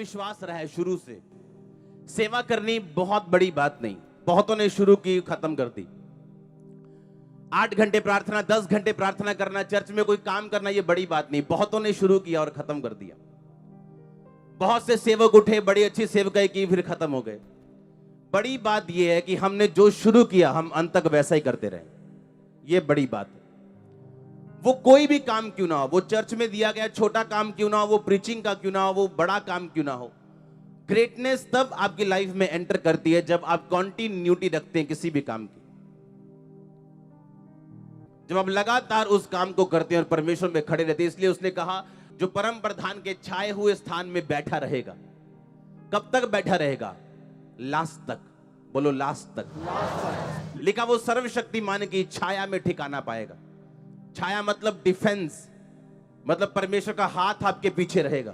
विश्वास रहा है शुरू से, सेवा करनी बहुत बड़ी बात नहीं। बहुतों ने शुरू की, खत्म कर दी। 8 घंटे प्रार्थना, 10 घंटे प्रार्थना करना, चर्च में कोई काम करना, ये बड़ी बात नहीं। बहुतों ने शुरू किया और खत्म कर दिया। बहुत से सेवक उठे, बड़ी अच्छी सेवकाई की, फिर खत्म हो गए। बड़ी बात यह है कि हमने जो शुरू किया हम अंत तक वैसा ही करते रहे। ये बड़ी बात है। वो कोई भी काम क्यों ना हो, वो चर्च में दिया गया छोटा काम क्यों ना हो, वो प्रीचिंग का क्यों ना हो, वो बड़ा काम क्यों ना हो, ग्रेटनेस तब आपकी लाइफ में एंटर करती है जब आप कॉन्टिन्यूटी रखते हैं किसी भी काम की। जब आप लगातार उस काम को करते हैं और परमेश्वर में खड़े रहते हैं। इसलिए उसने कहा, जो परम प्रधान के छाए हुए स्थान में बैठा रहेगा। कब तक बैठा रहेगा? लास्ट तक। बोलो लास्ट तक। लिखा, वो सर्वशक्तिमान की छाया में ठिकाना पाएगा। छाया मतलब डिफेंस, मतलब परमेश्वर का हाथ आपके पीछे रहेगा,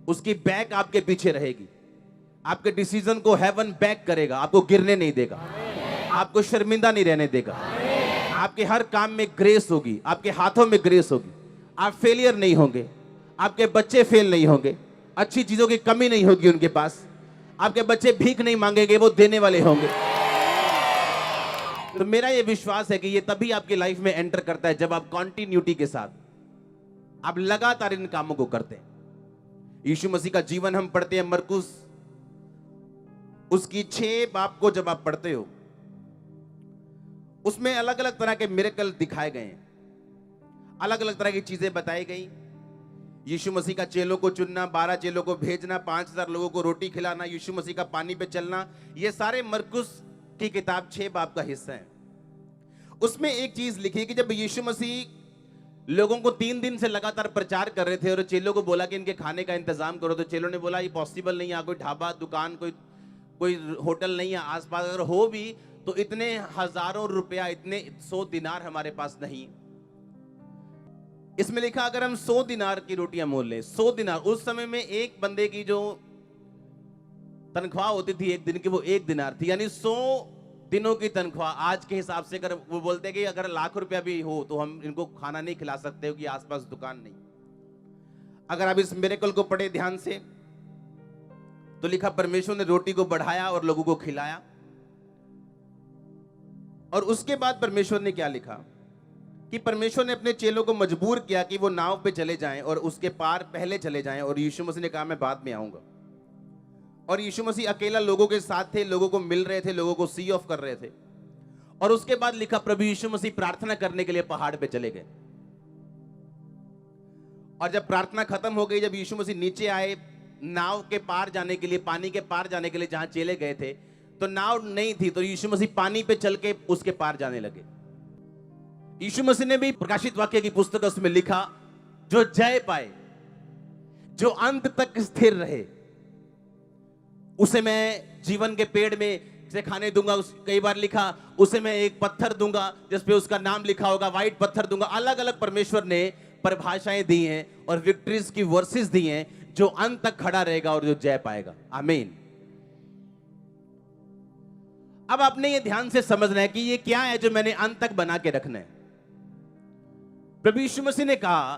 उसकी बैक आपके पीछे रहेगी, आपके डिसीजन को हेवन बैक करेगा, आपको गिरने नहीं देगा, आपको शर्मिंदा नहीं रहने देगा। आपके हर काम में ग्रेस होगी, आपके हाथों में ग्रेस होगी, आप फेलियर नहीं होंगे, आपके बच्चे फेल नहीं होंगे, अच्छी चीजों की कमी नहीं होगी उनके पास, आपके बच्चे भीख नहीं मांगेंगे, वो देने वाले होंगे। तो मेरा ये विश्वास है कि ये तभी आपकी लाइफ में एंटर करता है जब आप कॉन्टिन्यूटी के साथ आप लगातार इन कामों को करते हैं। यीशु मसीह का जीवन हम पढ़ते हैं मरकुस, उसकी 6 बाब को जब आप पढ़ते हो, उसमें अलग अलग तरह के मिरेकल दिखाए गए हैं, अलग अलग तरह की चीजें बताई गई। यीशु मसीह का चेलों को चुनना, 12 चेलों को भेजना, 5000 लोगों को रोटी खिलाना, यीशु मसीह का पानी पे चलना, ये सारे मरकुस की किताब 6 बाब का हिस्सा है। उसमें एक चीज लिखी कि जब यीशु मसीह लोगों को 3 दिन से लगातार प्रचार कर रहे थे और चेलों को बोला कि इनके खाने का इंतजाम करो, तो चेलों ने बोला ये पॉसिबल नहीं है, कोई ढाबा, दुकान, कोई होटल नहीं है आसपास, अगर हो भी तो इतने हजारों रुपया, इतने 100 दिनार हमारे पास नहीं। इसमें लिखा, अगर हम 100 दिनार की रोटियां मोल लें, 100 दिनार उस समय में एक बंदे की जो तनख्वाह होती थी एक दिन की, वो 1 दिनार थी, यानी 100 दिनों की तनख्वाह। आज के हिसाब से अगर वो बोलते कि अगर लाख रुपया भी हो तो हम इनको खाना नहीं खिला सकते, क्योंकि आसपास दुकान नहीं। अगर आप इस मिरेकल को पढ़े ध्यान से तो लिखा, परमेश्वर ने रोटी को बढ़ाया और लोगों को खिलाया। और उसके बाद परमेश्वर ने क्या लिखा कि परमेश्वर ने अपने चेलों को मजबूर किया कि वो नाव पे चले जाएं और उसके पार पहले चले जाएं, और यीशु मसीह ने कहा मैं बाद में आऊंगा। और यीशु मसीह अकेला लोगों के साथ थे, लोगों को मिल रहे थे, लोगों को सी ऑफ कर रहे थे। और उसके बाद लिखा, प्रभु यीशु मसीह प्रार्थना करने के लिए पहाड़ पे चले गए। और जब प्रार्थना खत्म हो गई, जब यीशु मसीह नीचे आए नाव के पार जाने के लिए, पानी के पार जाने के लिए, जहां चले गए थे, तो नाव नहीं थी, तो यीशु मसीह पानी पे चल के उसके पार जाने लगे। यीशु मसीह ने भी प्रकाशित वाक्य की पुस्तक उसमें लिखा, जो जय पाए, जो अंत तक स्थिर रहे, उसे मैं जीवन के पेड़ में से खाने दूंगा। कई बार लिखा, उसे मैं एक पत्थर दूंगा जिसपे उसका नाम लिखा होगा, व्हाइट पत्थर दूंगा। अलग अलग परमेश्वर ने परिभाषाएं दी हैं और विक्ट्रीज की वर्सेस दी हैं, जो अंत तक खड़ा रहेगा और जो जय पाएगा। आमीन। अब आपने ये ध्यान से समझना है कि ये क्या है जो मैंने अंत तक बना के रखना है। प्रभु यीशु मसीह ने कहा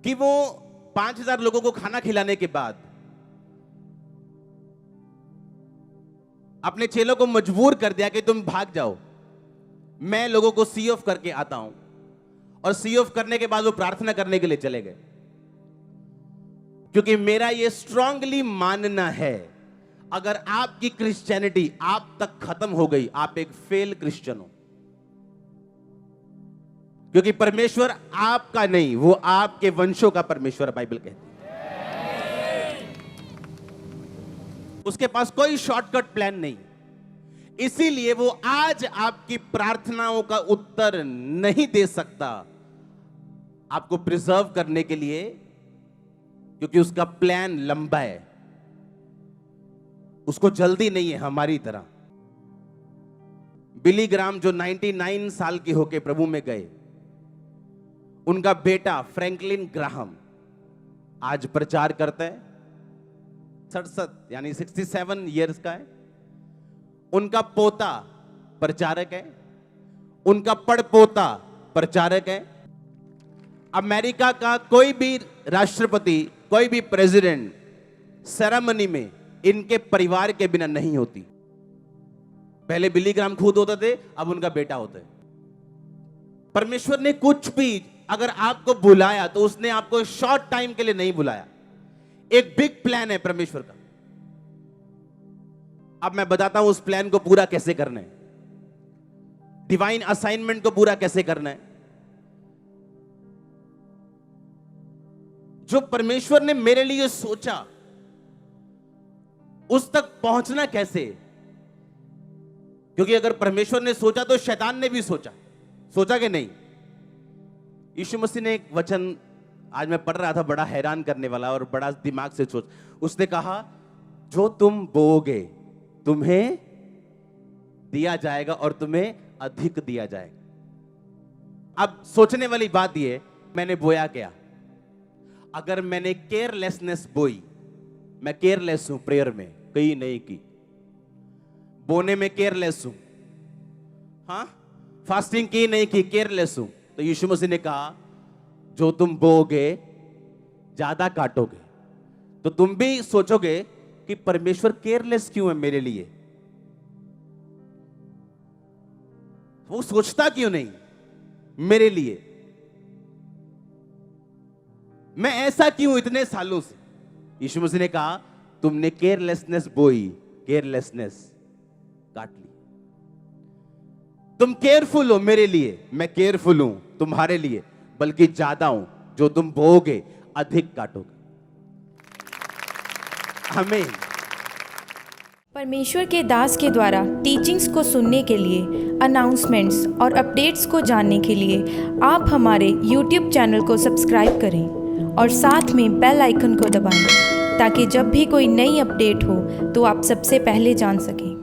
कि वो 5000 लोगों को खाना खिलाने के बाद अपने चेलों को मजबूर कर दिया कि तुम भाग जाओ, मैं लोगों को सी ऑफ करके आता हूं। और सी ऑफ करने के बाद वो प्रार्थना करने के लिए चले गए, क्योंकि मेरा ये स्ट्रांगली मानना है, अगर आपकी क्रिश्चियनिटी आप तक खत्म हो गई, आप एक फेल क्रिश्चियन हो। क्योंकि परमेश्वर आपका नहीं, वो आपके वंशों का परमेश्वर, बाइबल कहती है। उसके पास कोई शॉर्टकट प्लान नहीं, इसीलिए वो आज आपकी प्रार्थनाओं का उत्तर नहीं दे सकता आपको प्रिजर्व करने के लिए, क्योंकि उसका प्लान लंबा है, उसको जल्दी नहीं है हमारी तरह। बिली ग्राम जो 99 साल के होके प्रभु में गए, उनका बेटा फ्रैंकलिन ग्राहम आज प्रचार करता है, 67 यानी 67 इयर्स का है। उनका पोता प्रचारक है, उनका पड़पोता प्रचारक है। अमेरिका का कोई भी राष्ट्रपति, कोई भी प्रेसिडेंट सेरेमनी में इनके परिवार के बिना नहीं होती। पहले बिली ग्राम खुद होते थे, अब उनका बेटा होता है। परमेश्वर ने कुछ भी अगर आपको बुलाया तो उसने आपको शॉर्ट टाइम के लिए नहीं बुलाया। एक बिग प्लान है परमेश्वर का। अब मैं बताता हूं उस प्लान को पूरा कैसे करना है, डिवाइन असाइनमेंट को पूरा कैसे करना है। जो परमेश्वर ने मेरे लिए सोचा उस तक पहुंचना कैसे, क्योंकि अगर परमेश्वर ने सोचा तो शैतान ने भी सोचा कि नहीं। यीशु मसीह ने एक वचन आज मैं पढ़ रहा था, बड़ा हैरान करने वाला और बड़ा दिमाग से सोच। उसने कहा, जो तुम बोओगे तुम्हें दिया जाएगा और तुम्हें अधिक दिया जाएगा। अब सोचने वाली बात यह, मैंने बोया क्या? अगर मैंने केयरलेसनेस बोई, मैं केयरलेस हूं प्रेयर में, कहीं नहीं की, बोने में केयरलेस हूं, हाँ, फास्टिंग की नहीं की, केयरलेस हूं, तो यीशु मसीह ने कहा जो तुम बोओगे ज्यादा काटोगे। तो तुम भी सोचोगे कि परमेश्वर केयरलेस क्यों है मेरे लिए, वो सोचता क्यों नहीं मेरे लिए, मैं ऐसा क्यों इतने सालों से। यीशु मसीह ने कहा तुमने केयरलेसनेस बोई, केयरलेसनेस काट ली। तुम केयरफुल हो मेरे लिए, मैं केयरफुल हूं तुम्हारे लिए, बल्कि ज्यादा हूं। जो तुम बोओगे अधिक काटोगे। आमीन। परमेश्वर के दास के द्वारा टीचिंग्स को सुनने के लिए, अनाउंसमेंट्स और अपडेट्स को जानने के लिए आप हमारे YouTube चैनल को सब्सक्राइब करें और साथ में बेल आइकन को दबाएं, ताकि जब भी कोई नई अपडेट हो तो आप सबसे पहले जान सकें।